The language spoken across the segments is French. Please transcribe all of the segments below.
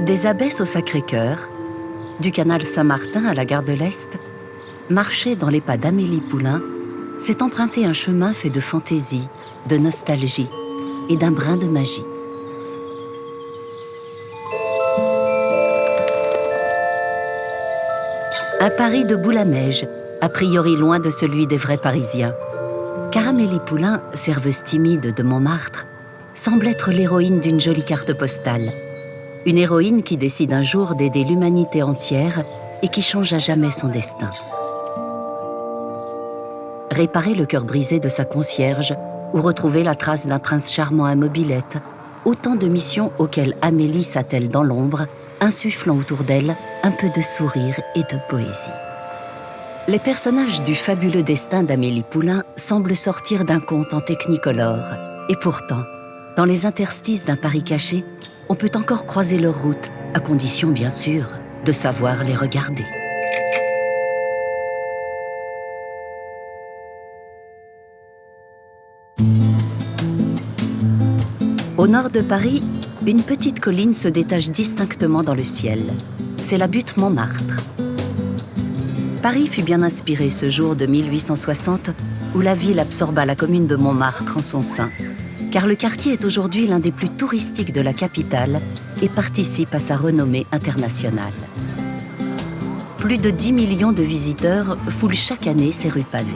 Des Abbesses au Sacré-Cœur, du canal Saint-Martin à la gare de l'Est, marcher dans les pas d'Amélie Poulain, c'est emprunter un chemin fait de fantaisie, de nostalgie et d'un brin de magie. Un Paris de Boule-à-Neige, a priori loin de celui des vrais Parisiens. Car Amélie Poulain, serveuse timide de Montmartre, semble être l'héroïne d'une jolie carte postale. Une héroïne qui décide un jour d'aider l'humanité entière et qui change à jamais son destin. Réparer le cœur brisé de sa concierge ou retrouver la trace d'un prince charmant à mobilette, autant de missions auxquelles Amélie s'attelle dans l'ombre, insufflant autour d'elle un peu de sourire et de poésie. Les personnages du fabuleux destin d'Amélie Poulain semblent sortir d'un conte en technicolor. Et pourtant, dans les interstices d'un Paris caché, on peut encore croiser leur route, à condition bien sûr de savoir les regarder. Au nord de Paris, une petite colline se détache distinctement dans le ciel. C'est la butte Montmartre. Paris fut bien inspiré ce jour de 1860 où la ville absorba la commune de Montmartre en son sein, car le quartier est aujourd'hui l'un des plus touristiques de la capitale et participe à sa renommée internationale. Plus de 10 millions de visiteurs foulent chaque année ces rues pavées.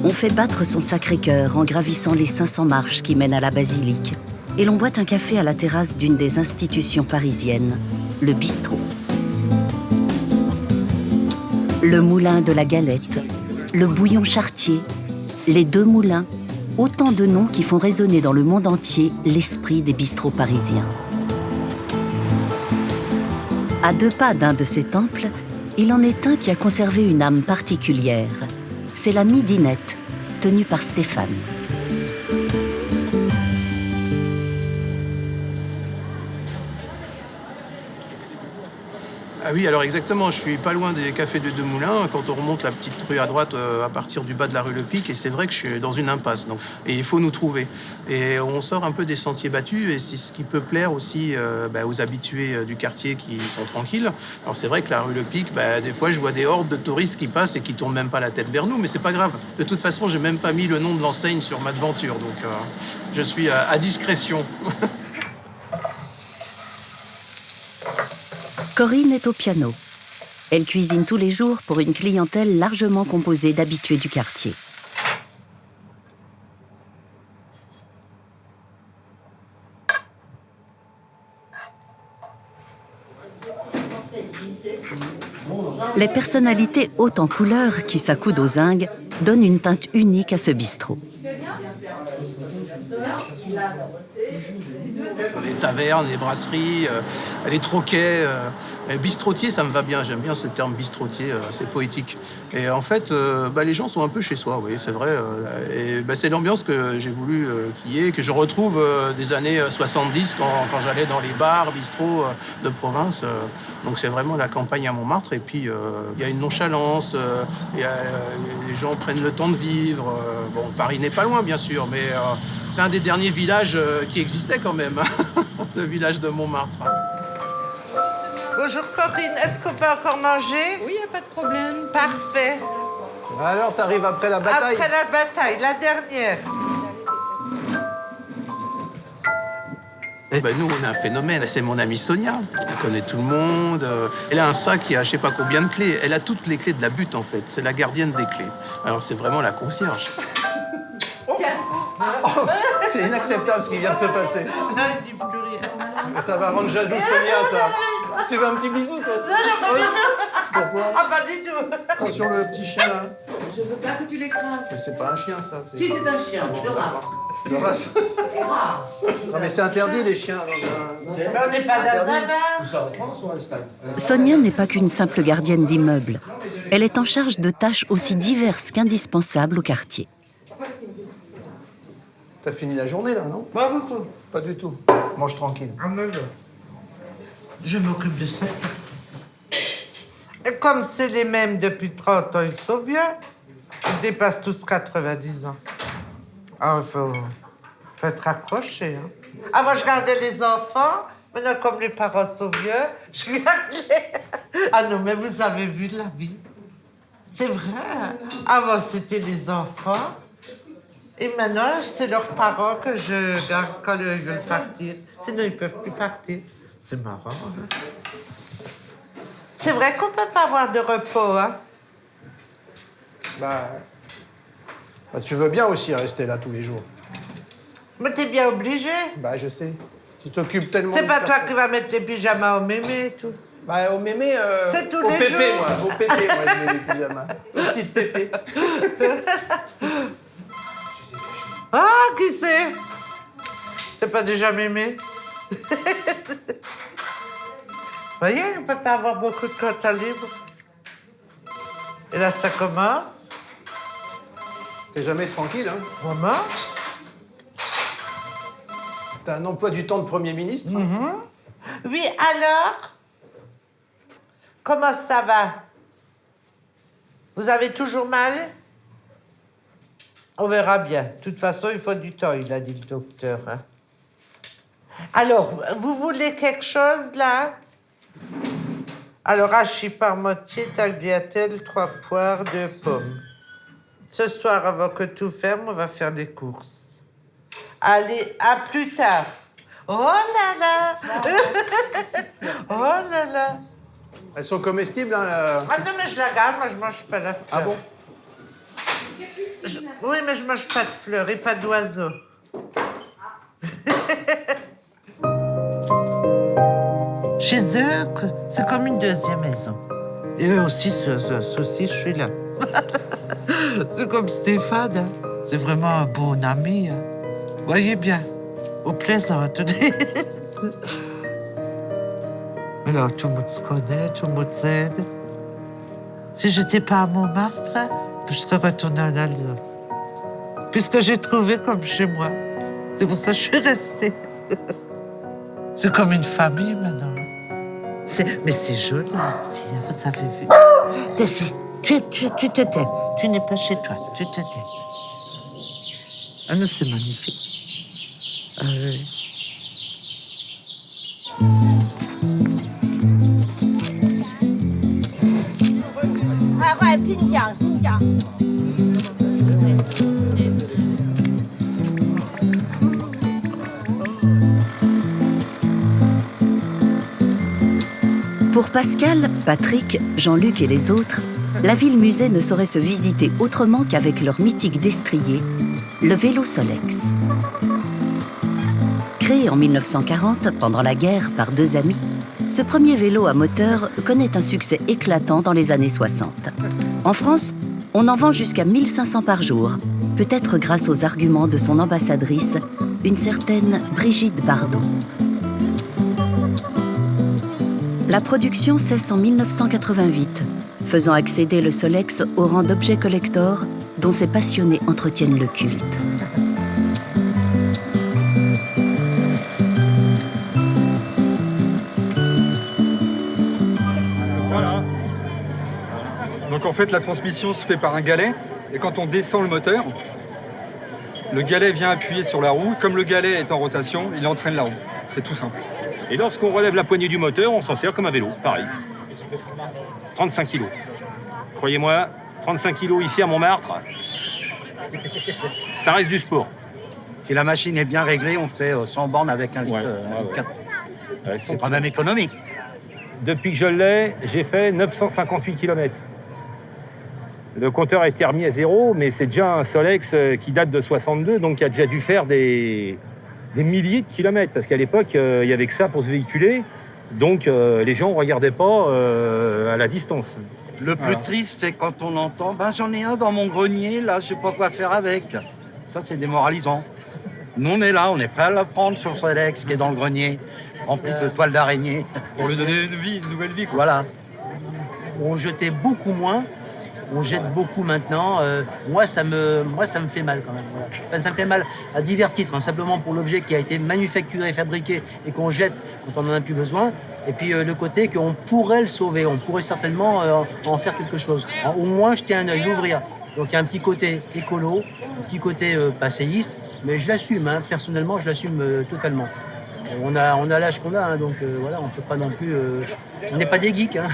On fait battre son Sacré-Cœur en gravissant les 500 marches qui mènent à la basilique et l'on boit un café à la terrasse d'une des institutions parisiennes, le bistrot. Le moulin de la Galette, le bouillon Chartier, les deux moulins, autant de noms qui font résonner dans le monde entier l'esprit des bistrots parisiens. À 2 pas d'un de ces temples, il en est un qui a conservé une âme particulière. C'est la midinette, tenue par Stéphane. Ah oui, alors exactement, je suis pas loin des cafés de Deux Moulins, quand on remonte la petite rue à droite à partir du bas de la rue Le Pic, et c'est vrai que je suis dans une impasse, donc, et il faut nous trouver. Et on sort un peu des sentiers battus, et c'est ce qui peut plaire aussi aux habitués du quartier qui sont tranquilles. Alors c'est vrai que la rue Le Pic, des fois je vois des hordes de touristes qui passent et qui tournent même pas la tête vers nous, mais c'est pas grave. De toute façon, j'ai même pas mis le nom de l'enseigne sur ma devanture, donc je suis à discrétion. Corinne est au piano. Elle cuisine tous les jours pour une clientèle largement composée d'habitués du quartier. Les personnalités hautes en couleurs qui s'accoudent aux zingues donnent une teinte unique à ce bistrot. Les tavernes, les brasseries, les troquets. Bistrotier, ça me va bien. J'aime bien ce terme bistrotier, c'est poétique. Et en fait, les gens sont un peu chez soi, oui, c'est vrai. C'est l'ambiance que j'ai voulu qu'il y ait, que je retrouve des années 70 quand j'allais dans les bars, bistrots de province. Donc c'est vraiment la campagne à Montmartre. Et puis, il y a une nonchalance, les gens prennent le temps de vivre. Paris n'est pas loin, bien sûr, mais c'est un des derniers villages qui existait quand même, le village de Montmartre. Bonjour Corinne, est-ce qu'on peut encore manger? Oui, il n'y a pas de problème. Parfait. Alors, t'arrives après la bataille? Après la bataille, la dernière. Nous, on a un phénomène, c'est mon amie Sonia. Elle connaît tout le monde. Elle a un sac qui a je sais pas combien de clés. Elle a toutes les clés de la butte, en fait. C'est la gardienne des clés. Alors, c'est vraiment la concierge. Tiens. Oh, c'est inacceptable ce qui vient de se passer. Non, je dis plus rien. Ça va rendre jaloux Sonia, ça. Tu veux un petit bisou, toi? Non, Oui. pas du tout. Pourquoi? Ah, pas du tout. Attention, le petit chien, là. Je veux pas que tu l'écrases. Mais c'est pas un chien, ça. Si, c'est un chien, de race. De race. C'est rare. Non, mais c'est interdit, les chiens. Mais on n'est pas dans un bar. ça en France ou en Espagne? Sonia n'est pas qu'une simple gardienne d'immeuble. Elle est en charge de tâches aussi diverses qu'indispensables au quartier. T'as fini la journée, là, non? Pas beaucoup. Pas du tout. Mange tranquille. Je m'occupe de ça. Et comme c'est les mêmes depuis 30 ans, ils sont vieux. Ils dépassent tous 90 ans. Alors, il faut être accroché. Hein. Avant, je gardais les enfants. Maintenant, comme les parents sont vieux, je garde les... Ah non, mais vous avez vu la vie. C'est vrai. Avant, c'était les enfants. Et maintenant, c'est leurs parents que je garde quand ils veulent partir. Sinon, ils ne peuvent plus partir. C'est marrant, hein? C'est vrai qu'on ne peut pas avoir de repos, hein? Bah, tu veux bien aussi rester là tous les jours. Mais t'es bien obligé. Bah, je sais. Tu t'occupes tellement. C'est de pas toi personnes. qui vas mettre les pyjamas au mémé et tout. Bah, au mémé. C'est tous au les pépé, jours. moi. Au pépé, moi, je mets les pyjamas. Aux petites pépées. Ah, qui c'est? C'est pas déjà mémé? Voyez, on peut pas avoir beaucoup de temps libre. Et là, ça commence. T'es jamais tranquille, hein. Maman? T'as un emploi du temps de Premier ministre. Oui, alors? Comment ça va? Vous avez toujours mal? On verra bien. De toute façon, il faut du temps, il a dit le docteur, hein. Alors, vous voulez quelque chose, là? Alors, hachis parmentier, tagliatelle, 3 poires, 2 pommes. Ce soir, avant que tout ferme, on va faire les courses. Allez, à plus tard. Oh là là! Oh là là! Elles sont comestibles, hein, là. Ah non, mais je la garde, moi je mange pas la fleur. Ah bon? Oui, mais je mange pas de fleurs et pas d'oiseaux. Chez eux, c'est comme une deuxième maison. Et eux aussi, je suis là. C'est comme Stéphane, hein. C'est vraiment un bon ami. Hein. Voyez bien, au plaisant. Mais là, tout le monde se connaît, tout le monde s'aide. Si j'étais pas à Montmartre, je serais retournée en Alsace. Puisque j'ai trouvé comme chez moi. C'est pour ça que je suis restée. C'est comme une famille maintenant. Mais c'est joli ici, vous avez vu. Tessie, tu te tais. Tu n'es pas chez toi, tu te tais. Ah non, c'est magnifique. Ah oui. 快拼奖，拼奖！ Pour Pascal, Patrick, Jean-Luc et les autres, la ville-musée ne saurait se visiter autrement qu'avec leur mythique destrier, le vélo Solex. Créé en 1940, pendant la guerre, par 2 amis, ce premier vélo à moteur connaît un succès éclatant dans les années 60. En France, on en vend jusqu'à 1500 par jour, peut-être grâce aux arguments de son ambassadrice, une certaine Brigitte Bardot. La production cesse en 1988, faisant accéder le Solex au rang d'objet collector dont ces passionnés entretiennent le culte. Voilà. Donc en fait, la transmission se fait par un galet, et quand on descend le moteur, le galet vient appuyer sur la roue. Comme le galet est en rotation, il entraîne la roue. C'est tout simple. Et lorsqu'on relève la poignée du moteur, on s'en sert comme un vélo, pareil. 35 kilos. Croyez-moi, 35 kilos ici à Montmartre, ça reste du sport. Si la machine est bien réglée, on fait 100 bornes avec un litre. C'est quand même économique. Depuis que je l'ai, j'ai fait 958 km. Le compteur a été remis à 0, mais c'est déjà un Solex qui date de 62, donc qui a déjà dû faire des milliers de kilomètres, parce qu'à l'époque, il n'y avait que ça pour se véhiculer, donc les gens ne regardaient pas à la distance. Le plus triste, c'est quand on entend « j'en ai un dans mon grenier, là, je sais pas quoi faire avec ». Ça, c'est démoralisant. Nous, on est là, on est prêt à la prendre sur Solex qui est dans le grenier, rempli de toiles d'araignée. Pour lui donner une nouvelle vie, quoi. Voilà. On jetait beaucoup moins. On jette beaucoup maintenant. Moi, ça me fait mal quand même. Voilà. Enfin, ça me fait mal à divers titres, hein, simplement pour l'objet qui a été manufacturé, fabriqué et qu'on jette quand on n'en a plus besoin. Et puis le côté qu'on pourrait le sauver, on pourrait certainement en faire quelque chose. Au moins jeter un œil, l'ouvrir. Donc il y a un petit côté écolo, un petit côté passéiste, mais je l'assume, hein. Personnellement je l'assume totalement. On a l'âge qu'on a, hein, donc voilà, on peut pas non plus... on n'est pas des geeks. Hein.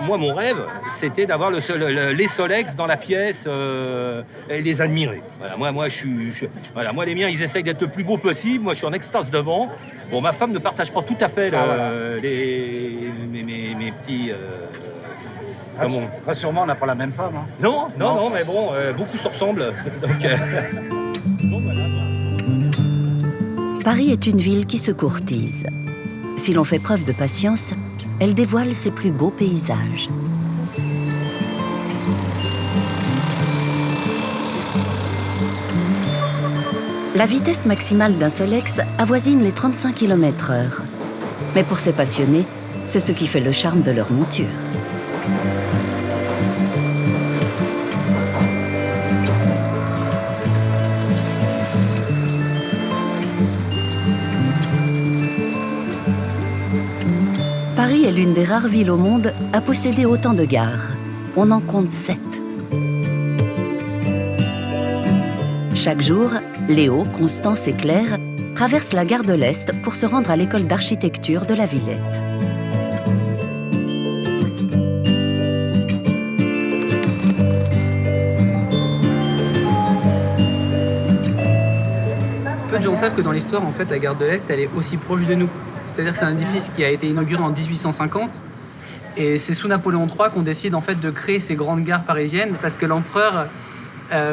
Moi, mon rêve, c'était d'avoir les Solex dans la pièce. Et les admirer. Voilà, moi, voilà, moi, les miens, ils essayent d'être le plus beau possible. Moi, je suis en extase devant. Bon, ma femme ne partage pas tout à fait mes petits... Rassure-moi, on n'a pas la même femme. Hein. Non, mais bon, beaucoup se ressemblent. Donc, bon, voilà. Paris est une ville qui se courtise. Si l'on fait preuve de patience, elle dévoile ses plus beaux paysages. La vitesse maximale d'un Solex avoisine les 35 km/h. Mais pour ces passionnés, c'est ce qui fait le charme de leur monture. Paris est l'une des rares villes au monde à posséder autant de gares. On en compte 7. Chaque jour, Léo, Constance et Claire traversent la gare de l'Est pour se rendre à l'école d'architecture de la Villette. Peu de gens savent que dans l'histoire, en fait, la gare de l'Est, elle est aussi proche de nous. C'est-à-dire que c'est un édifice qui a été inauguré en 1850 et c'est sous Napoléon III qu'on décide en fait de créer ces grandes gares parisiennes parce que l'empereur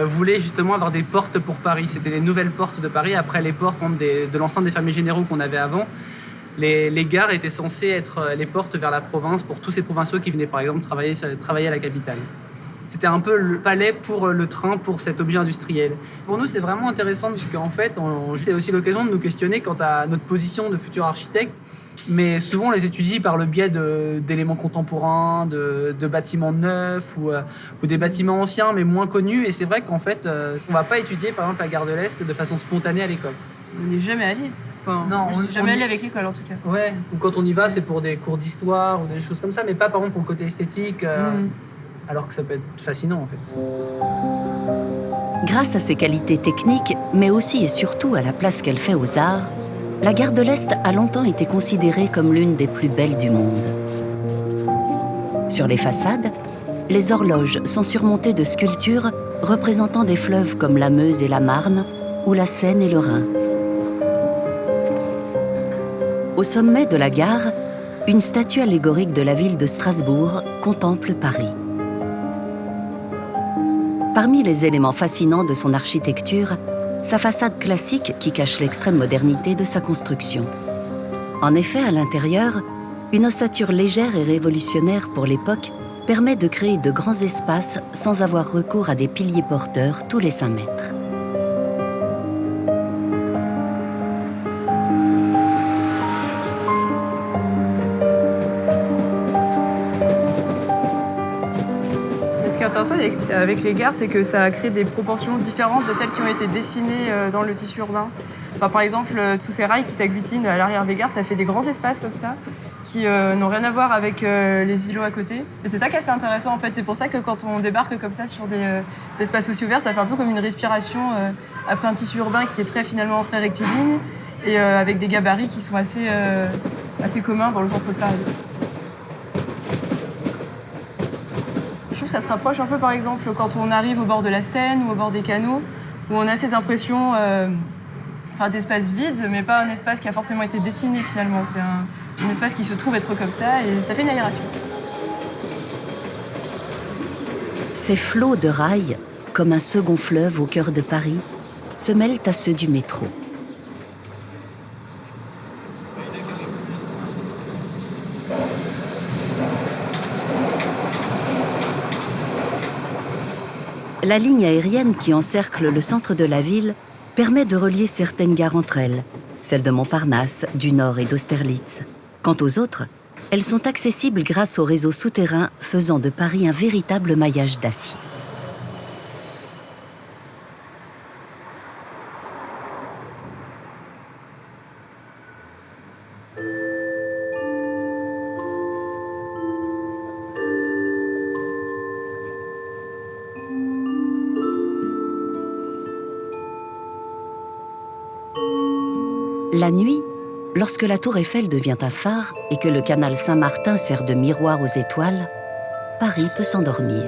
voulait justement avoir des portes pour Paris. C'était les nouvelles portes de Paris après les portes de l'enceinte des fermiers généraux qu'on avait avant. Les gares étaient censées être les portes vers la province pour tous ces provinciaux qui venaient par exemple travailler à la capitale. C'était un peu le palais pour le train, pour cet objet industriel. Pour nous, c'est vraiment intéressant parce qu'en fait, c'est aussi l'occasion de nous questionner quant à notre position de futur architecte. Mais souvent, on les étudie par le biais d'éléments contemporains, de bâtiments neufs ou des bâtiments anciens mais moins connus. Et c'est vrai qu'en fait, on ne va pas étudier par exemple la gare de l'Est de façon spontanée à l'école. On n'est jamais allé. Enfin, non, on n'est jamais allé avec l'école en tout cas. Ouais, ou quand on y va, c'est pour des cours d'histoire ou des choses comme ça, mais pas par exemple pour le côté esthétique. Alors que ça peut être fascinant en fait. Grâce à ses qualités techniques, mais aussi et surtout à la place qu'elle fait aux arts, la gare de l'Est a longtemps été considérée comme l'une des plus belles du monde. Sur les façades, les horloges sont surmontées de sculptures représentant des fleuves comme la Meuse et la Marne, ou la Seine et le Rhin. Au sommet de la gare, une statue allégorique de la ville de Strasbourg contemple Paris. Parmi les éléments fascinants de son architecture, sa façade classique qui cache l'extrême modernité de sa construction. En effet, à l'intérieur, une ossature légère et révolutionnaire pour l'époque permet de créer de grands espaces sans avoir recours à des piliers porteurs tous les 5 mètres. Avec les gares, c'est que ça a créé des proportions différentes de celles qui ont été dessinées dans le tissu urbain. Enfin, par exemple, tous ces rails qui s'agglutinent à l'arrière des gares, ça fait des grands espaces comme ça, qui n'ont rien à voir avec les îlots à côté. Et c'est ça qui est assez intéressant en fait. C'est pour ça que quand on débarque comme ça sur des espaces aussi ouverts, ça fait un peu comme une respiration après un tissu urbain qui est finalement très rectiligne et avec des gabarits qui sont assez communs dans le centre de Paris. Je trouve que ça se rapproche un peu, par exemple, quand on arrive au bord de la Seine ou au bord des canaux, où on a ces impressions d'espace vide, mais pas un espace qui a forcément été dessiné, finalement. C'est un espace qui se trouve être comme ça, et ça fait une aération. Ces flots de rails, comme un second fleuve au cœur de Paris, se mêlent à ceux du métro. La ligne aérienne qui encercle le centre de la ville permet de relier certaines gares entre elles, celles de Montparnasse, du Nord et d'Austerlitz. Quant aux autres, elles sont accessibles grâce au réseau souterrain faisant de Paris un véritable maillage d'acier. La nuit, lorsque la tour Eiffel devient un phare et que le canal Saint-Martin sert de miroir aux étoiles, Paris peut s'endormir.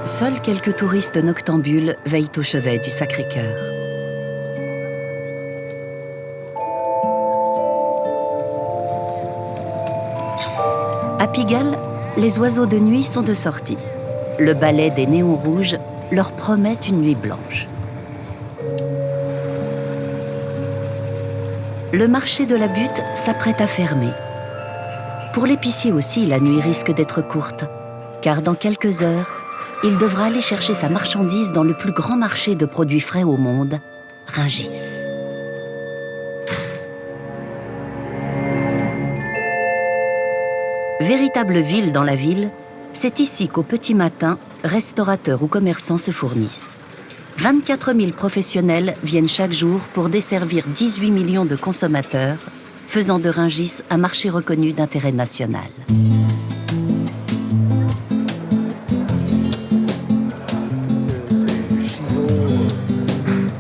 Seuls quelques touristes noctambules veillent au chevet du Sacré-Cœur. À Pigalle, les oiseaux de nuit sont de sortie. Le ballet des néons rouges leur promet une nuit blanche. Le marché de la Butte s'apprête à fermer. Pour l'épicier aussi, la nuit risque d'être courte, car dans quelques heures, il devra aller chercher sa marchandise dans le plus grand marché de produits frais au monde, Rungis. Véritable ville dans la ville, c'est ici qu'au petit matin, restaurateurs ou commerçants se fournissent. 24 000 professionnels viennent chaque jour pour desservir 18 millions de consommateurs, faisant de Rungis un marché reconnu d'intérêt national.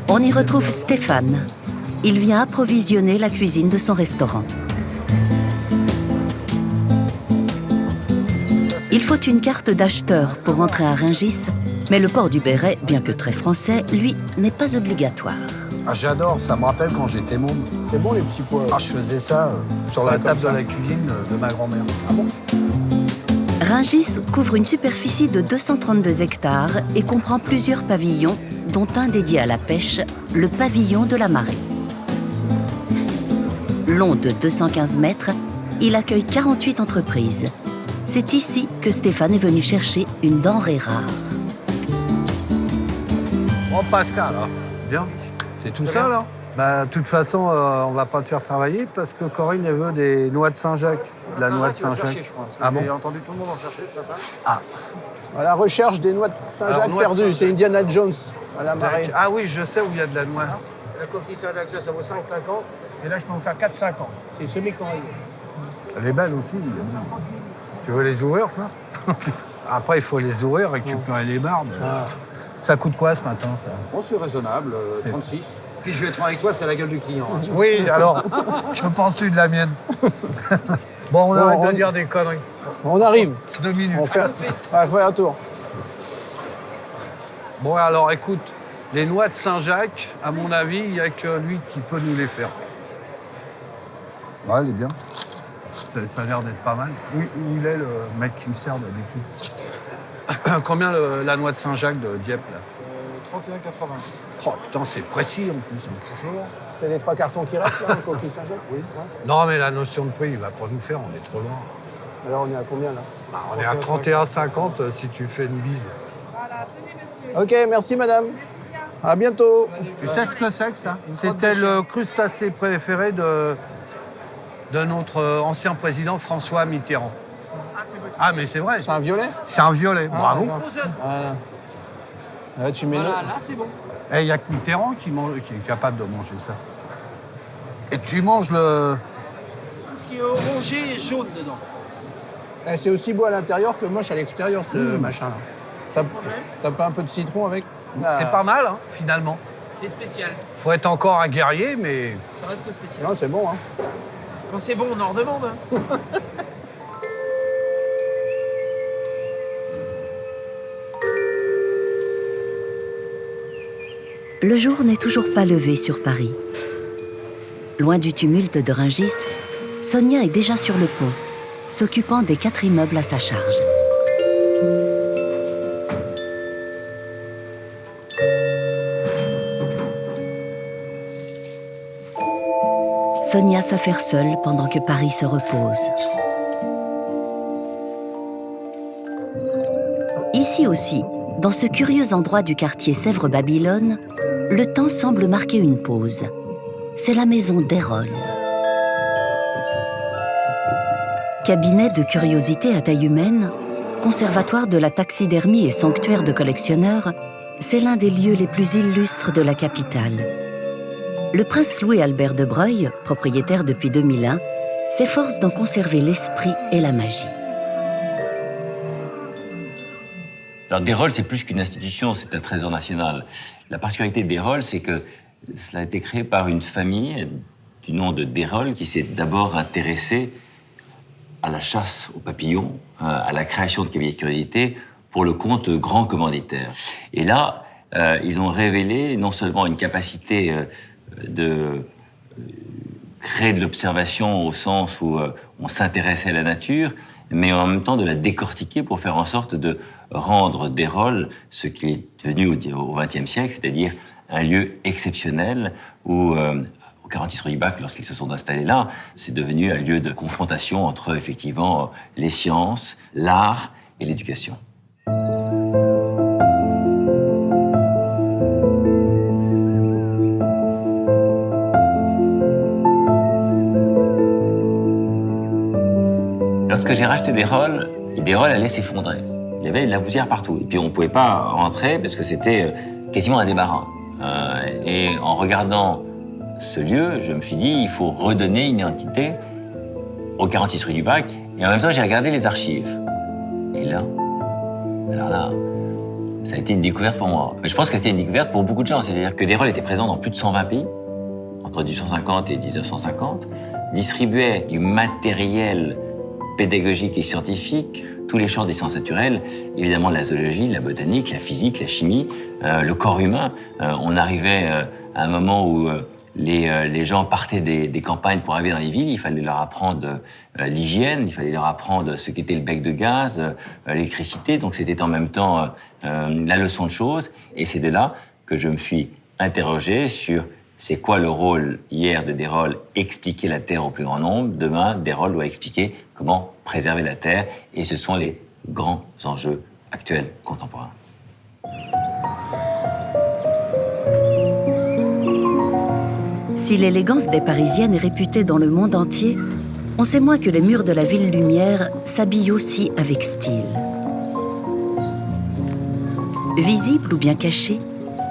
On y retrouve Stéphane. Il vient approvisionner la cuisine de son restaurant. Il faut une carte d'acheteur pour entrer à Rungis, mais le port du béret, bien que très français, lui, n'est pas obligatoire. Ah, j'adore, ça me rappelle quand j'étais môme. C'est bon les petits pois. Ah, je faisais ça sur la table de la cuisine de ma grand-mère. Ah bon? Rungis couvre une superficie de 232 hectares et comprend plusieurs pavillons, dont un dédié à la pêche, le pavillon de la marée. Long de 215 mètres, il accueille 48 entreprises. C'est ici que Stéphane est venu chercher une denrée rare. Bon, Pascal, hein. Bien. C'est tout ça, là? Bah, de toute façon, on va pas te faire travailler parce que Corinne, elle veut des noix de Saint-Jacques. De la noix de Saint-Jacques. Ah bon? J'ai entendu tout le monde en chercher ce matin. Ah. À la recherche des noix de Saint-Jacques perdues. C'est Indiana Jones à la marée. Ah oui, je sais où il y a de la noix. La coquille Saint-Jacques, ça vaut 5,50. Et là, je peux vous faire 4,50. C'est semi-coraillé. Elle est belle aussi. Tu veux les ouvrir, toi? Après, il faut les ouvrir, récupérer les barbes. Ah. Ça coûte quoi ce matin, ça? Bon, c'est raisonnable, 36. Puis je vais être franc avec toi, c'est la gueule du client. Hein. Oui, alors, je penses-tu de la mienne? Bon, on arrête de dire des conneries. On arrive. 2 minutes. On fait un tour. Bon, alors, écoute, les noix de Saint-Jacques, à mon avis, il n'y a que lui qui peut nous les faire. Ouais, elle est bien. Ça a l'air d'être pas mal. Où il est, le mec qui me sert d'habitude? Combien la noix de Saint-Jacques de Dieppe, là? 31,80. Oh, putain, c'est précis, en plus. Bonjour. C'est les 3 cartons qui restent, là, le coquille Saint-Jacques? Oui. Ouais. Non, mais la notion de prix, il va pas nous faire, on est trop loin. Alors, on est à combien, là? Bah, on est à 31,50 si tu fais une bise. Voilà, tenez, monsieur. Ok, merci, madame. Merci bien. À bientôt. Tu sais ce que c'est que ça? C'était le crustacé préféré de notre ancien président François Mitterrand. Ah, mais c'est vrai. C'est un violet? C'est un violet, bravo. Voilà. Là, tu mets Voilà, là c'est bon. Il n'y a que Mitterrand qui est capable de manger ça. Et tu manges le... Tout ce qui est orangé et jaune dedans. C'est aussi beau à l'intérieur que moche à l'extérieur, ce machin-là. T'as pas un peu de citron avec? C'est pas mal, hein, finalement. C'est spécial. Faut être encore un guerrier, mais... Ça reste spécial. Non, c'est bon, hein. Quand c'est bon, on en redemande. Hein. Le jour n'est toujours pas levé sur Paris. Loin du tumulte de Rungis, Sonia est déjà sur le pont, s'occupant des 4 immeubles à sa charge. Sonia s'affaire seule pendant que Paris se repose. Ici aussi, dans ce curieux endroit du quartier Sèvres-Babylone, le temps semble marquer une pause. C'est la maison d'Hérole. Cabinet de curiosités à taille humaine, conservatoire de la taxidermie et sanctuaire de collectionneurs, c'est l'un des lieux les plus illustres de la capitale. Le prince Louis-Albert de Broglie, propriétaire depuis 2001, s'efforce d'en conserver l'esprit et la magie. Alors Desrolles, c'est plus qu'une institution, c'est un trésor national. La particularité de Desrolles, c'est que cela a été créé par une famille du nom de Desrolles qui s'est d'abord intéressée à la chasse aux papillons, à la création de cabinet de curiosité pour le compte de grands commanditaires. Et là, ils ont révélé non seulement une capacité de créer de l'observation au sens où on s'intéressait à la nature, mais en même temps de la décortiquer pour faire en sorte de rendre Desrolles ce qu'il est devenu au XXe siècle, c'est-à-dire un lieu exceptionnel où, au 46 rue du Bac, lorsqu'ils se sont installés là, c'est devenu un lieu de confrontation entre, effectivement, les sciences, l'art et l'éducation. Lorsque j'ai racheté Desrolles allait s'effondrer. Il y avait de la poussière partout. Et puis on ne pouvait pas rentrer parce que c'était quasiment un débarras. Et en regardant ce lieu, je me suis dit, il faut redonner une identité au 46 rue du Bac. Et en même temps, j'ai regardé les archives. Et là, alors là, ça a été une découverte pour moi. Mais je pense que c'était une découverte pour beaucoup de gens. C'est-à-dire que Desrolles était présent dans plus de 120 pays, entre 1850 et 1950, distribuait du matériel pédagogique et scientifique, tous les champs des sciences naturelles, évidemment la zoologie, la botanique, la physique, la chimie, le corps humain. On arrivait à un moment où les gens partaient des campagnes pour arriver dans les villes, il fallait leur apprendre l'hygiène, il fallait leur apprendre ce qu'était le bec de gaz, l'électricité, donc c'était en même temps la leçon de choses, et c'est de là que je me suis interrogé sur c'est quoi le rôle hier de Desrolles, expliquer la Terre au plus grand nombre. Demain, Desrolles doit expliquer comment préserver la Terre. Et ce sont les grands enjeux actuels, contemporains. Si l'élégance des Parisiennes est réputée dans le monde entier, on sait moins que les murs de la ville lumière s'habillent aussi avec style. Visibles ou bien cachées,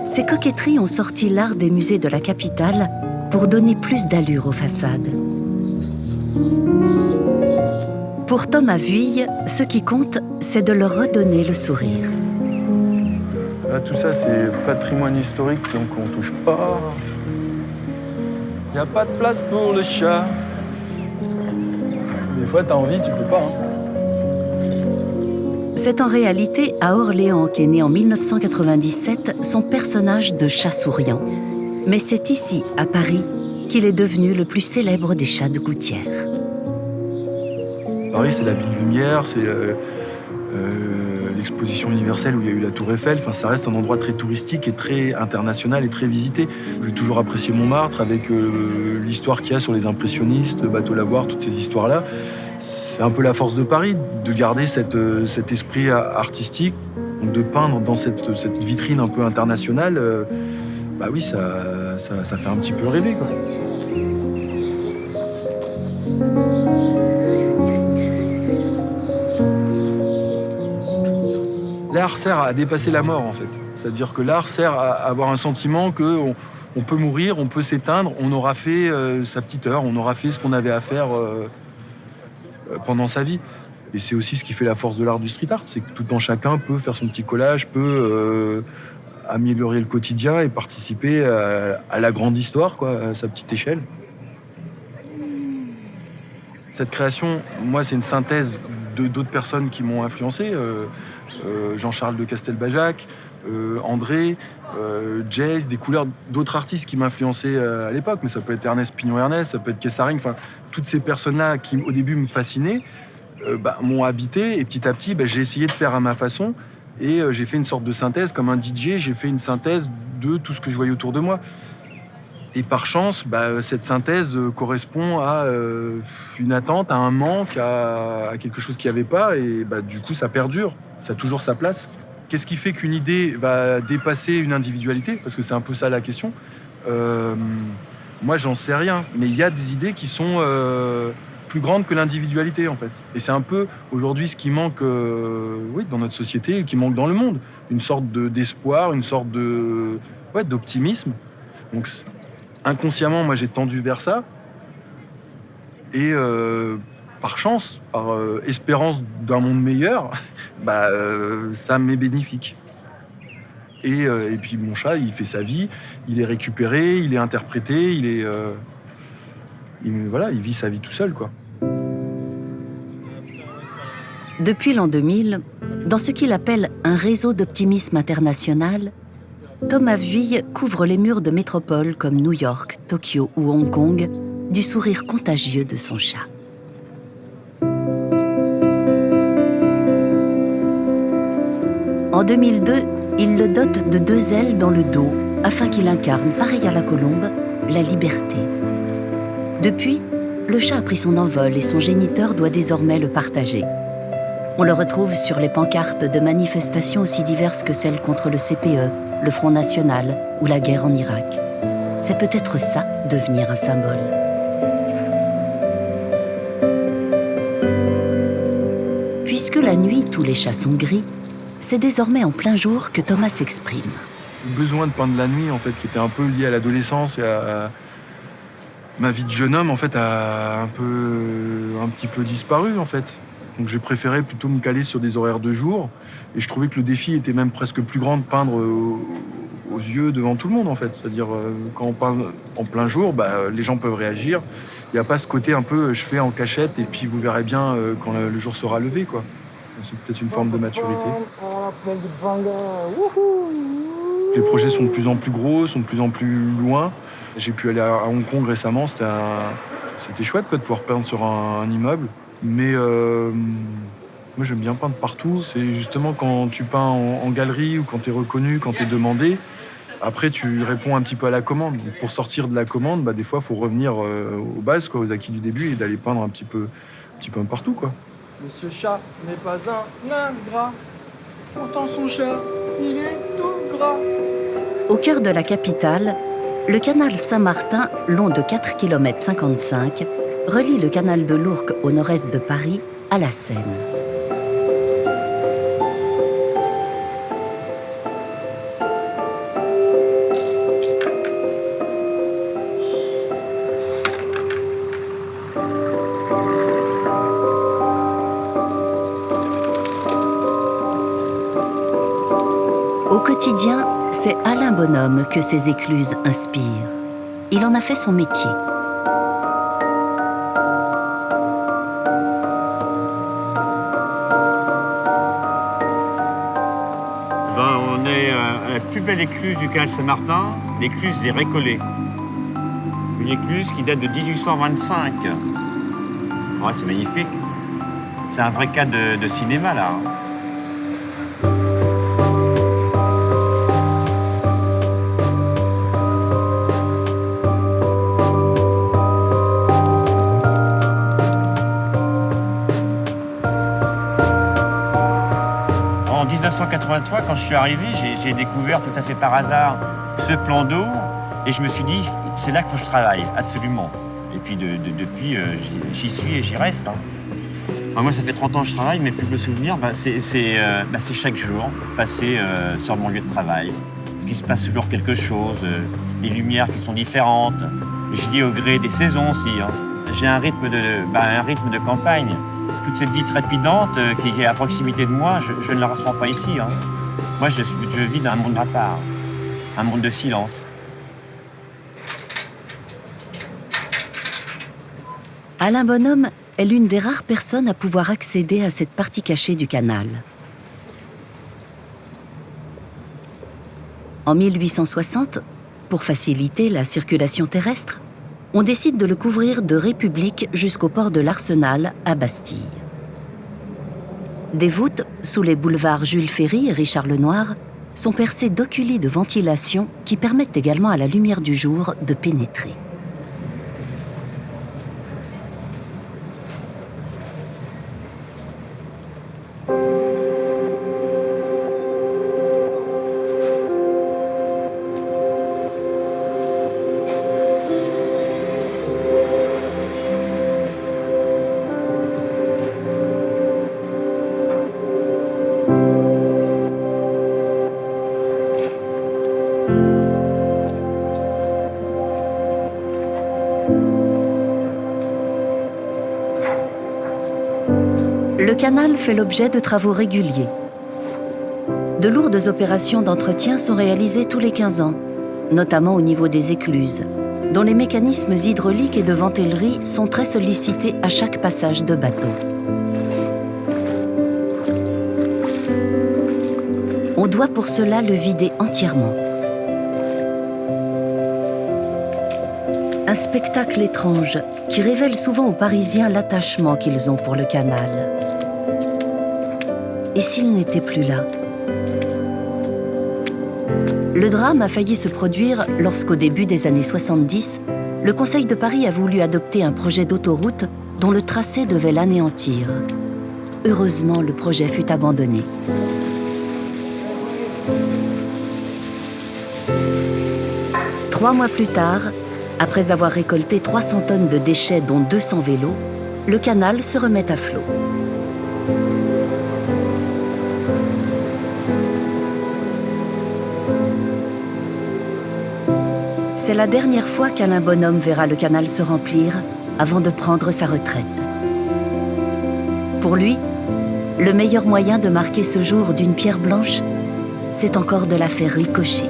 ces coquetteries ont sorti l'art des musées de la capitale pour donner plus d'allure aux façades. Pour Thomas Vuille, ce qui compte, c'est de leur redonner le sourire. Là, tout ça, c'est patrimoine historique, donc on touche pas. Il n'y a pas de place pour le chat. Des fois, t'as envie, tu peux pas. C'est en réalité à Orléans qu'est né en 1997 son personnage de chat souriant. Mais c'est ici, à Paris, qu'il est devenu le plus célèbre des chats de gouttière. Paris, c'est la ville lumière, c'est l'exposition universelle où il y a eu la Tour Eiffel. Enfin, ça reste un endroit très touristique et très international et très visité. J'ai toujours apprécié Montmartre avec l'histoire qu'il y a sur les impressionnistes, Bateau Lavoir, toutes ces histoires-là. C'est un peu la force de Paris, de garder cet esprit artistique, de peindre dans cette vitrine un peu internationale. Bah oui, ça fait un petit peu rêver, quoi. L'art sert à dépasser la mort, en fait. C'est-à-dire que l'art sert à avoir un sentiment qu'on peut mourir, on peut s'éteindre, on aura fait sa petite heure, on aura fait ce qu'on avait à faire pendant sa vie. Et c'est aussi ce qui fait la force de l'art du street art, c'est que tout un chacun peut faire son petit collage, peut améliorer le quotidien et participer à la grande histoire, quoi, à sa petite échelle. Cette création, moi, c'est une synthèse d'autres personnes qui m'ont influencé. Jean-Charles de Castelbajac, André, Jace, des couleurs d'autres artistes qui m'influençaient à l'époque, mais ça peut être Ernest Pignon-Ernest, ça peut être Kessaring, enfin, toutes ces personnes-là qui, au début, me fascinaient, m'ont habité, et petit à petit, j'ai essayé de faire à ma façon, et j'ai fait une sorte de synthèse, comme un DJ, j'ai fait une synthèse de tout ce que je voyais autour de moi. Et par chance, cette synthèse correspond à une attente, à un manque, à quelque chose qu'il n'y avait pas, et du coup, ça perdure. Ça a toujours sa place. Qu'est-ce qui fait qu'une idée va dépasser une individualité? Parce que c'est un peu ça la question. Moi, j'en sais rien. Mais il y a des idées qui sont plus grandes que l'individualité, en fait. Et c'est un peu, aujourd'hui, ce qui manque dans notre société et qui manque dans le monde. Une sorte d'espoir, une sorte d'optimisme. Donc, inconsciemment, moi, j'ai tendu vers ça. Et par chance, par espérance d'un monde meilleur, ça m'est bénéfique. Et puis mon chat, il fait sa vie, il est récupéré, il est interprété, il vit sa vie tout seul, quoi. Depuis l'an 2000, dans ce qu'il appelle un réseau d'optimisme international, Thomas Vuille couvre les murs de métropoles comme New York, Tokyo ou Hong Kong du sourire contagieux de son chat. En 2002, il le dote de 2 ailes dans le dos afin qu'il incarne, pareil à la colombe, la liberté. Depuis, le chat a pris son envol et son géniteur doit désormais le partager. On le retrouve sur les pancartes de manifestations aussi diverses que celles contre le CPE, le Front National ou la guerre en Irak. C'est peut-être ça, devenir un symbole. Puisque la nuit, tous les chats sont gris, c'est désormais en plein jour que Thomas s'exprime. Le besoin de peindre la nuit, en fait, qui était un peu lié à l'adolescence et à ma vie de jeune homme, en fait, a un petit peu disparu, en fait. Donc j'ai préféré plutôt me caler sur des horaires de jour. Et je trouvais que le défi était même presque plus grand de peindre aux yeux devant tout le monde, en fait. C'est-à-dire, quand on peint en plein jour, les gens peuvent réagir. Il n'y a pas ce côté un peu je fais en cachette et puis vous verrez bien quand le jour sera levé, quoi. C'est peut-être une forme de maturité. Les projets sont de plus en plus gros, sont de plus en plus loin. J'ai pu aller à Hong Kong récemment, c'était chouette, quoi, de pouvoir peindre sur un immeuble. Mais moi j'aime bien peindre partout. C'est justement quand tu peins en galerie ou quand tu es reconnu, quand tu es demandé, après tu réponds un petit peu à la commande. Pour sortir de la commande, des fois il faut revenir aux bases, quoi, aux acquis du début et d'aller peindre un petit peu partout, quoi. Monsieur Chat n'est pas un ingrat. Pourtant son chat, il est tout gras. Au cœur de la capitale, le canal Saint-Martin, long de 4,55 km, relie le canal de l'Ourcq au nord-est de Paris à la Seine. Au quotidien, c'est Alain Bonhomme que ces écluses inspirent. Il en a fait son métier. On est à la plus belle écluse du canal Saint-Martin, l'écluse des Récollets. Une écluse qui date de 1825. Ouais, c'est magnifique. C'est un vrai cas de cinéma, là. En 1983, quand je suis arrivé, j'ai découvert tout à fait par hasard ce plan d'eau et je me suis dit, c'est là qu'il faut que je travaille, absolument. Et puis depuis, j'y suis et j'y reste. Hein. Moi, ça fait 30 ans que je travaille, mais plus le souvenir, c'est chaque jour, passer sur mon lieu de travail. Il se passe toujours quelque chose, des lumières qui sont différentes. Je vis au gré des saisons aussi. Hein. J'ai un rythme de campagne. Toute cette vie trépidante qui est à proximité de moi, je ne la ressens pas ici. Hein. Moi, je vis dans un monde à part, un monde de silence. Alain Bonhomme est l'une des rares personnes à pouvoir accéder à cette partie cachée du canal. En 1860, pour faciliter la circulation terrestre, on décide de le couvrir de République jusqu'au port de l'Arsenal à Bastille. Des voûtes, sous les boulevards Jules Ferry et Richard Lenoir, sont percées d'oculi de ventilation qui permettent également à la lumière du jour de pénétrer. canal fait l'objet de travaux réguliers. De lourdes opérations d'entretien sont réalisées tous les 15 ans, notamment au niveau des écluses, dont les mécanismes hydrauliques et de ventellerie sont très sollicités à chaque passage de bateau. On doit pour cela le vider entièrement. Un spectacle étrange qui révèle souvent aux Parisiens l'attachement qu'ils ont pour le canal. Et s'il n'était plus là ? Le drame a failli se produire lorsqu'au début des années 70, le Conseil de Paris a voulu adopter un projet d'autoroute dont le tracé devait l'anéantir. Heureusement, le projet fut abandonné. Trois mois plus tard, après avoir récolté 300 tonnes de déchets dont 200 vélos, le canal se remet à flot. C'est la dernière fois qu'Alain Bonhomme verra le canal se remplir avant de prendre sa retraite. Pour lui, le meilleur moyen de marquer ce jour d'une pierre blanche, c'est encore de la faire ricocher.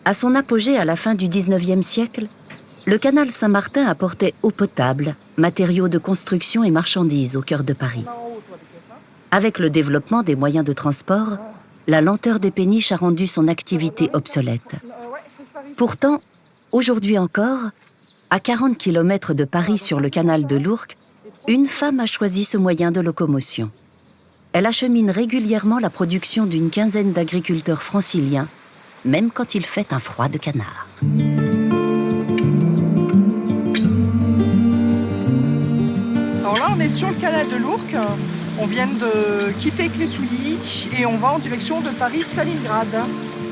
À son apogée à la fin du XIXe siècle, le canal Saint-Martin apportait eau potable, matériaux de construction et marchandises au cœur de Paris. Avec le développement des moyens de transport, la lenteur des péniches a rendu son activité obsolète. Pourtant, aujourd'hui encore, à 40 km de Paris sur le canal de l'Ourcq, une femme a choisi ce moyen de locomotion. Elle achemine régulièrement la production d'une quinzaine d'agriculteurs franciliens, même quand il fait un froid de canard. Alors là, on est sur le canal de l'Ourcq. On vient de quitter Clé-Souilly et on va en direction de Paris-Stalingrad.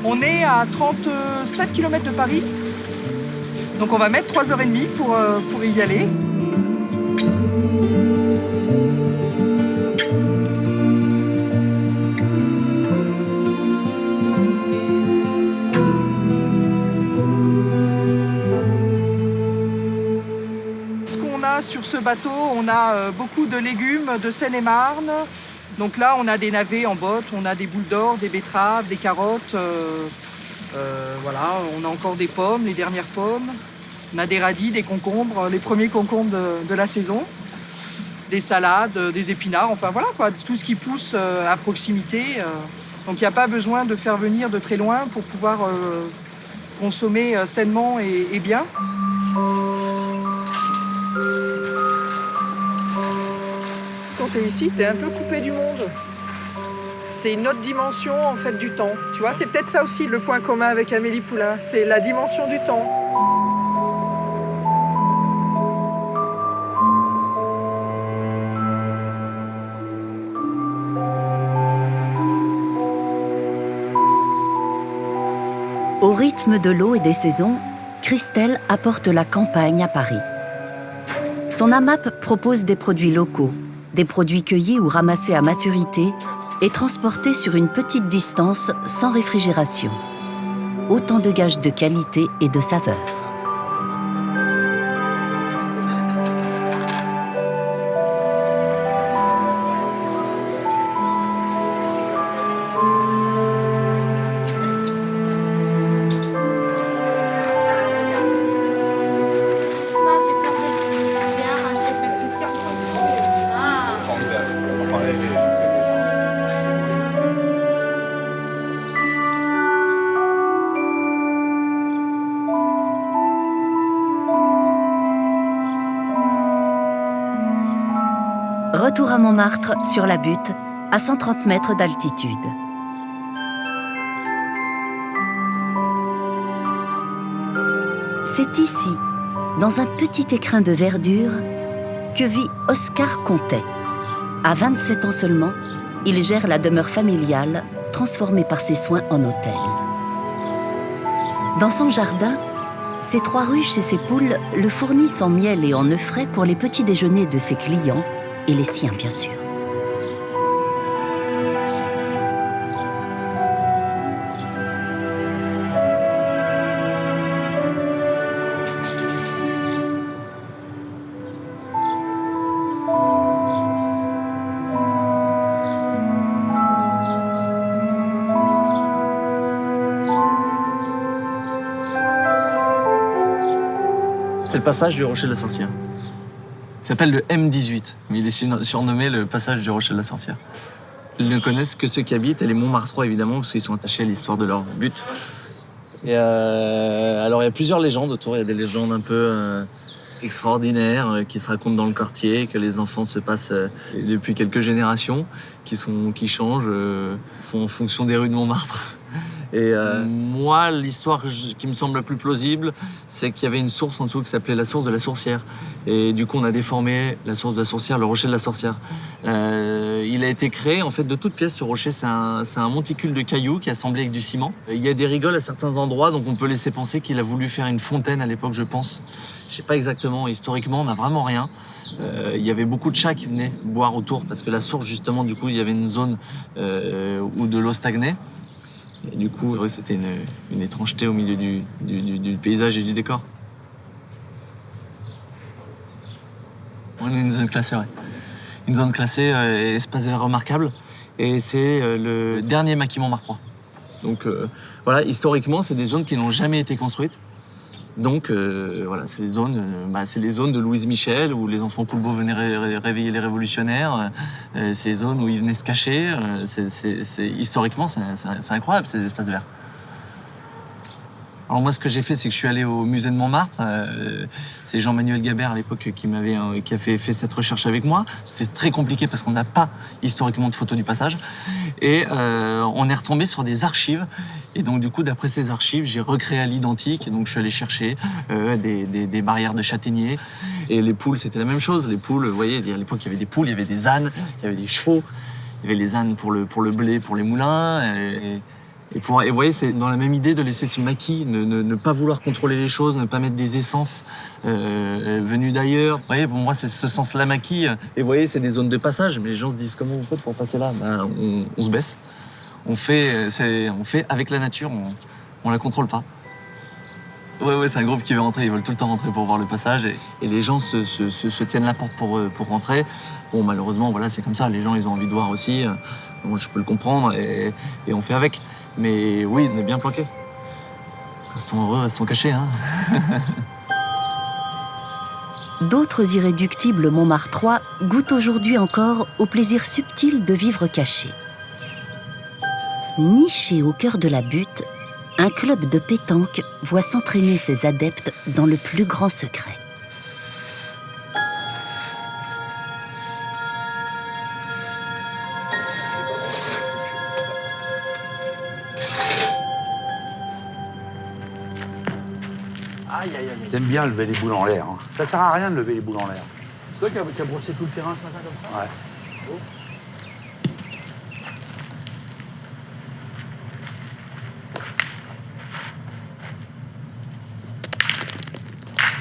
On est à 37 km de Paris. Donc on va mettre 3h30 pour y aller. Sur ce bateau, on a beaucoup de légumes de Seine-et-Marne. Donc là, on a des navets en botte, on a des boules d'or, des betteraves, des carottes. Voilà, on a encore des pommes, les dernières pommes. On a des radis, des concombres, les premiers concombres de la saison. Des salades, des épinards, enfin voilà quoi, tout ce qui pousse à proximité. Donc il n'y a pas besoin de faire venir de très loin pour pouvoir consommer sainement et bien. Quand tu es ici, tu es un peu coupé du monde. C'est une autre dimension en fait du temps. Tu vois, c'est peut-être ça aussi le point commun avec Amélie Poulain, c'est la dimension du temps. Au rythme de l'eau et des saisons, Christelle apporte la campagne à Paris. Son AMAP propose des produits locaux, des produits cueillis ou ramassés à maturité et transportés sur une petite distance sans réfrigération. Autant de gages de qualité et de saveur. Retour à Montmartre, sur la butte, à 130 mètres d'altitude. C'est ici, dans un petit écrin de verdure, que vit Oscar Contet. À 27 ans seulement, il gère la demeure familiale, transformée par ses soins en hôtel. Dans son jardin, ses 3 ruches et ses poules le fournissent en miel et en œufs frais pour les petits déjeuners de ses clients, et les siens, bien sûr. C'est le passage du Rocher de la Sorcière. Il s'appelle le M18, mais il est surnommé le passage du Rocher de la Sorcière. Ils ne connaissent que ceux qui habitent, et les Montmartrois évidemment, parce qu'ils sont attachés à l'histoire de leur but. Et alors il y a plusieurs légendes autour, il y a des légendes un peu extraordinaires qui se racontent dans le quartier, que les enfants se passent depuis quelques générations, qui changent en fonction des rues de Montmartre. Et moi, l'histoire qui me semble la plus plausible, c'est qu'il y avait une source en dessous qui s'appelait la source de la Sourcière. Et du coup, on a déformé la source de la Sourcière, le rocher de la Sorcière. Il a été créé en fait de toutes pièces. Ce rocher, c'est un monticule de cailloux qui est assemblé avec du ciment. Il y a des rigoles à certains endroits, donc on peut laisser penser qu'il a voulu faire une fontaine à l'époque, je pense. Je sais pas exactement. Historiquement, on n'a vraiment rien. Il y avait beaucoup de chats qui venaient boire autour parce que la source, justement, du coup, il y avait une zone où de l'eau stagnait. Et du coup, c'était une étrangeté au milieu du paysage et du décor. On est une zone classée, ouais. Une zone classée, espace vert remarquable. Et c'est le dernier maquis Montmartrois. Donc voilà, historiquement, c'est des zones qui n'ont jamais été construites. Donc voilà, c'est les zones de Louise Michel où les enfants Poulbeau venaient réveiller les révolutionnaires. C'est les zones où ils venaient se cacher. Historiquement, c'est incroyable ces espaces verts. Alors moi, ce que j'ai fait, c'est que je suis allé au musée de Montmartre. C'est Jean-Manuel Gabert à l'époque qui a fait cette recherche avec moi. C'était très compliqué parce qu'on n'a pas historiquement de photos du passage. Et on est retombé sur des archives. Et donc du coup, d'après ces archives, j'ai recréé à l'identique. Et donc je suis allé chercher des barrières de châtaigniers. Et les poules, c'était la même chose. Les poules, vous voyez, à l'époque, il y avait des poules, il y avait des ânes, il y avait des chevaux. Il y avait les ânes pour le blé, pour les moulins. Et vous voyez, c'est dans la même idée de laisser ce maquis, ne pas vouloir contrôler les choses, ne pas mettre des essences venues d'ailleurs. Vous voyez, pour moi, c'est ce sens-là maquis. Et vous voyez, c'est des zones de passage. Mais les gens se disent, comment vous faites pour passer là? On se baisse. On fait avec la nature, on la contrôle pas. Ouais, c'est un groupe qui veut rentrer. Ils veulent tout le temps rentrer pour voir le passage. Et les gens se tiennent la porte pour rentrer. Bon, malheureusement, voilà, c'est comme ça. Les gens, ils ont envie de voir aussi. Bon, je peux le comprendre et on fait avec. Mais oui, on est bien planqués. Restons heureux, restons cachés, hein. D'autres irréductibles Montmartrois goûtent aujourd'hui encore au plaisir subtil de vivre caché. Niché au cœur de la butte, un club de pétanque voit s'entraîner ses adeptes dans le plus grand secret. T'aimes bien lever les boules en l'air. Hein. Ça sert à rien de lever les boules en l'air. C'est toi qui as brossé tout le terrain ce matin comme ça? Ouais. Oh.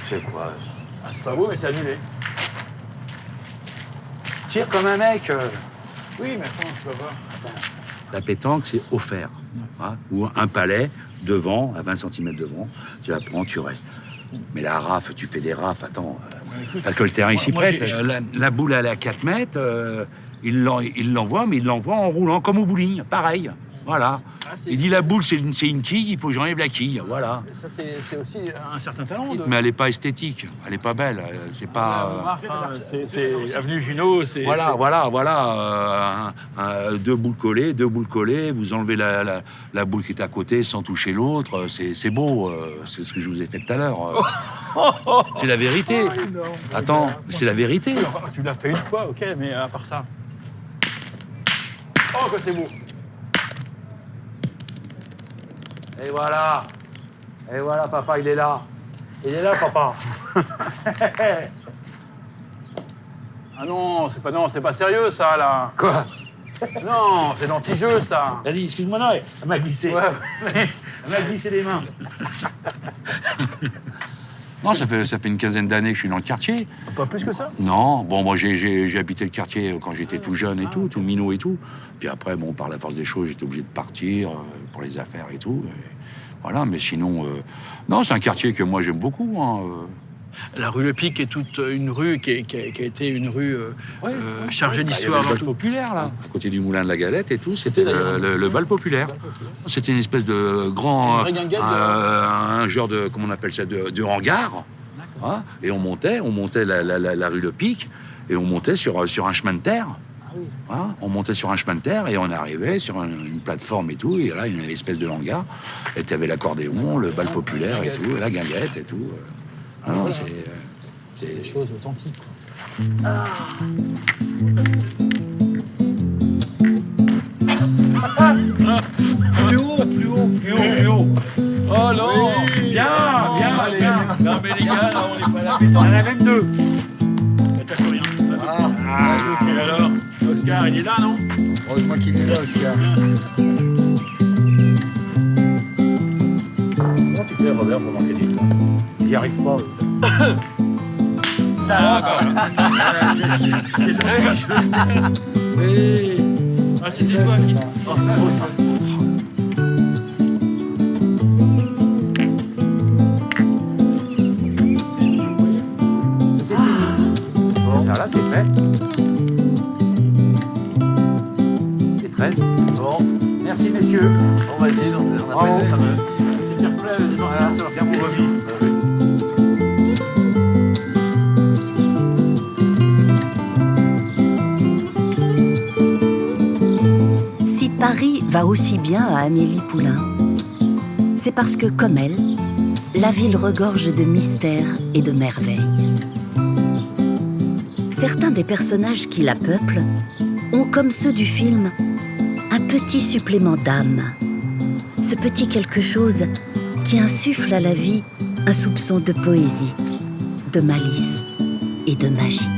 C'est quoi? Ah, c'est pas beau, mais c'est annulé. Tire comme un mec. Oui, mais attends, tu vas voir. Attends. La pétanque, c'est offert. Hein, ou un palais devant, à 20 cm devant. Tu la prends, tu restes. Mais la rafle, tu fais des rafles, attends. Parce que le terrain ici prête. La boule, elle est à 4 mètres. Il l'envoie, mais il l'envoie en roulant, comme au bowling. Pareil. Voilà. Il dit la boule, c'est une quille, il faut que j'enlève la quille. Voilà. Ça, c'est aussi un certain talent. Mais elle n'est pas esthétique. Elle n'est pas belle. C'est pas. C'est avenue Junot. Voilà. Deux boules collées. Vous enlevez la boule qui est à côté sans toucher l'autre. C'est beau. C'est ce que je vous ai fait tout à l'heure. C'est la vérité. Attends, c'est la vérité. Tu l'as fait une fois, ok, mais à part ça. Oh, que c'est beau. Et voilà, papa, il est là. Il est là, papa. Ah non, c'est pas sérieux, ça, là. Quoi? Non, c'est l'anti-jeu, ça. Vas-y, excuse-moi, non, elle m'a glissé. Ouais. Elle m'a glissé les mains. Non, ça fait une quinzaine d'années que je suis dans le quartier. Pas plus que ça? Non, bon, moi j'ai habité le quartier quand j'étais tout jeune et tout minot et tout. Puis après, bon, par la force des choses, j'étais obligé de partir pour les affaires et tout. Et voilà, mais sinon, non, c'est un quartier que moi j'aime beaucoup. Hein. La rue Le Pic est toute une rue qui a été une rue chargée d'histoire. Il y avait le bal populaire, là, à côté du moulin de la Galette et tout. C'était le bal populaire. C'était une espèce de grand... un genre de... Comment on appelle ça? De hangar. Hein, et on montait la rue Le Pic, et on montait sur un chemin de terre. Hein, on montait sur un chemin de terre et on arrivait sur une plateforme et tout, et là, il y avait une espèce de hangar, et tu avais l'accordéon, le bal populaire et tout, la guinguette et tout. Non, c'est des choses authentiques, quoi. Plus haut, plus haut, plus haut, plus haut. Oh non, oui, bien. Non mais les gars, là, on n'est pas là. On en a même deux. Et alors, Oscar, il est là, non? Heureusement qu'il est là, Oscar. Comment tu fais, Robert, pour manquer des points? Il n'y arrive pas. Ça va, c'est dommage. Oui. Ah, c'était toi qui... Oh, c'est beau, ça. Bon, là, c'est fait. Et 13. Bon, merci, messieurs. On va essayer, on a pas été fameux. C'est fair play des anciens, ça va faire mon revenu. Si Paris va aussi bien à Amélie Poulain, c'est parce que, comme elle, la ville regorge de mystères et de merveilles. Certains des personnages qui la peuplent ont, comme ceux du film, un petit supplément d'âme. Ce petit quelque chose qui insuffle à la vie un soupçon de poésie, de malice et de magie.